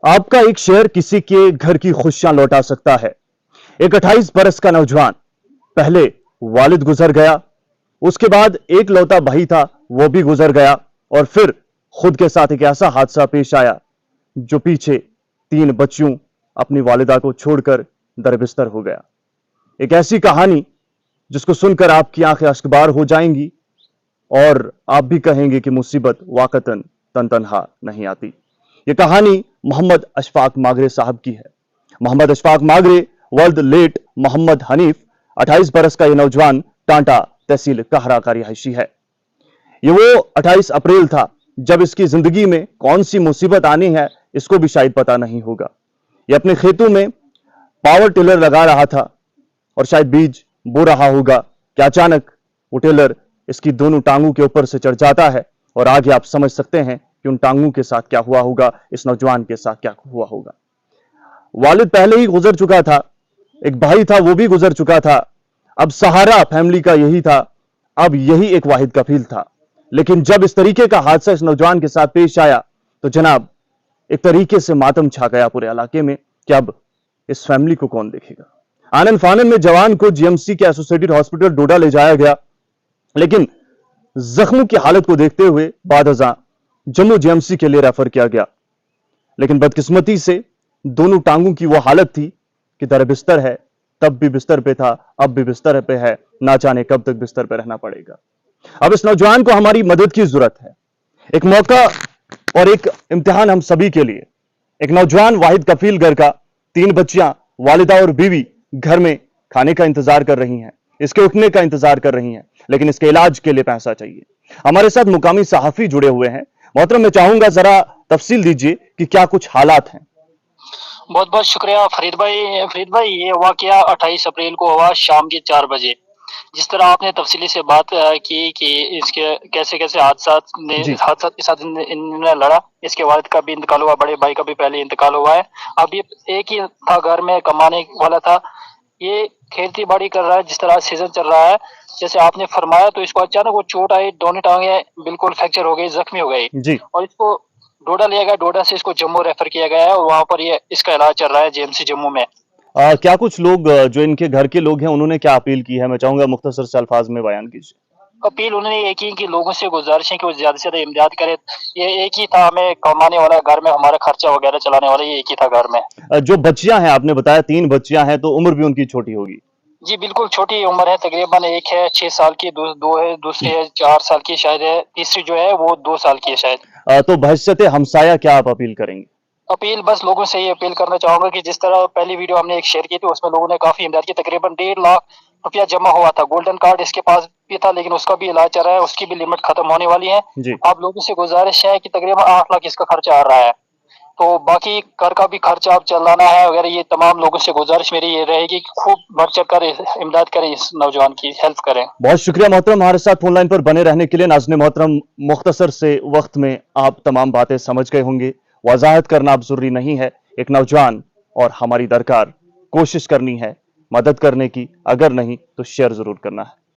आपका एक शेयर किसी के घर की खुशियां लौटा सकता है। एक 28 बरस का नौजवान, पहले वालिद गुजर गया, उसके बाद एक लौता भाई था, वो भी गुजर गया, और फिर खुद के साथ एक ऐसा हादसा पेश आया जो पीछे 3 बच्चियों अपनी वालिदा को छोड़कर दरबिस्तर हो गया। एक ऐसी कहानी जिसको सुनकर आपकी आंखें अश्कबार हो जाएंगी और आप भी कहेंगे कि मुसीबत वाकतन तन तनहा नहीं आती। ये कहानी मोहम्मद अशफाक मागरे साहब की है। मोहम्मद अशफाक मागरे वल्द लेट मोहम्मद हनीफ 28 बरस का ये नौजवान टांटा तहसील कहरा का रिहायशी है। ये वो 28 अप्रैल था जब इसकी जिंदगी में कौन सी मुसीबत आनी है इसको भी शायद पता नहीं होगा। ये अपने खेतों में पावर टिलर लगा रहा था और शायद बीज बो रहा होगा कि अचानक वो टिलर इसकी दोनों टांगों के ऊपर से चढ़ जाता है और आगे आप समझ सकते हैं कि उन टांगों के साथ क्या हुआ होगा, इस नौजवान के साथ क्या हुआ होगा। वालिद पहले ही गुजर चुका था, एक भाई था वो भी गुजर चुका था, अब सहारा फैमिली का यही था, अब यही एक वाहिद कफील था। लेकिन जब इस तरीके का हादसा इस नौजवान के साथ पेश आया तो जनाब एक तरीके से मातम छा गया पूरे इलाके में कि अब इस फैमिली को कौन देखेगा। आनन फानन में जवान को जीएमसी के एसोसिएटेड हॉस्पिटल डोडा ले जाया गया, लेकिन जख्मों की हालत को देखते हुए बाद अज़ां जम्मू जीएमसी के लिए रेफर किया गया। लेकिन बदकिस्मती से दोनों टांगों की वो हालत थी कि दर बिस्तर है, तब भी बिस्तर पे था, अब भी बिस्तर पे है, ना जाने कब तक बिस्तर पे रहना पड़ेगा। अब इस नौजवान को हमारी मदद की जरूरत है। एक मौका और एक इम्तिहान हम सभी के लिए। एक नौजवान वाहिद कफील घर का, 3 बच्चियां, वालिदा और बीवी घर में खाने का इंतजार कर रही हैं, इसके उठने का इंतजार कर रही हैं, लेकिन इसके इलाज के लिए पैसा चाहिए। हमारे साथ मुकामी सहाफी जुड़े हुए हैं। मोहतरम, मैं चाहूंगा जरा तफसील दीजिए कि क्या कुछ हालात हैं। बहुत बहुत शुक्रिया फरीद भाई, ये वाकया 28 अप्रैल को हुआ शाम के 4 बजे। जिस तरह आपने तफसीली से बात की कि इसके कैसे कैसे हादसा के साथ इन्होंने लड़ा। इसके वालिद का भी इंतकाल हुआ, बड़े भाई का भी पहले इंतकाल हुआ है। अब ये एक ही था, घर में कमाने वाला था, ये खेती बाड़ी कर रहा है। जिस तरह सीजन चल रहा है, जैसे आपने फरमाया, तो इसको अचानक वो चोट आई, दोनों टांगे बिल्कुल फ्रैक्चर हो गई, जख्मी हो गई और इसको डोडा लिया गया। डोडा से इसको जम्मू रेफर किया गया है और वहां पर ये इसका इलाज चल रहा है जीएमसी जम्मू में। क्या कुछ लोग जो इनके घर के लोग हैं उन्होंने क्या अपील की है, मैं चाहूंगा मुख्तसर से अल्फाज में बयान कीजिए। अपील उन्होंने एक ही कि लोगों से गुजारिश है कि वो ज्यादा से ज्यादा इमदाद करे। ये एक ही था हमें कमाने वाला, घर में हमारा खर्चा वगैरह चलाने वाला, ये एक ही था घर में। जो बच्चियां हैं, आपने बताया 3 बच्चियां हैं, तो उम्र भी उनकी छोटी होगी। जी बिल्कुल छोटी उम्र है, तकरीबन एक है 6 साल की, दो है, दूसरी है 4 साल की शायद है, तीसरी जो है वो 2 साल की है शायद। तो बहशते हमसाया क्या आप अपील करेंगे? अपील बस लोगों से ये अपील करना चाहूंगा कि जिस तरह पहली वीडियो हमने एक शेयर की थी, उसमें लोगों ने काफी इमदाद की। तकरीबन 1.5 लाख रुपया जमा हुआ था। गोल्डन कार्ड इसके पास भी था, लेकिन उसका भी इलाज चल रहा है, उसकी भी लिमिट खत्म होने वाली है। आप लोगों से गुजारिश है कि तकरीबन 8 लाख इसका खर्चा आ रहा है, तो बाकी घर का भी खर्चा आप चलाना है वगैरह। ये तमाम लोगों से गुजारिश मेरी ये रहेगी कि खूब बढ़ चढ़ कर इमदाद करें, इस नौजवान की हेल्प करें। बहुत शुक्रिया मोहतरम, हमारे साथ फोन लाइन पर बने रहने के लिए। नाज़रीन मोहतरम, मुख्तसर से वक्त में आप तमाम बातें समझ गए होंगे, वजाहत करना अब जरूरी नहीं है। एक नौजवान और हमारी दरकार कोशिश करनी है मदद करने की, अगर नहीं तो शेयर जरूर करना है।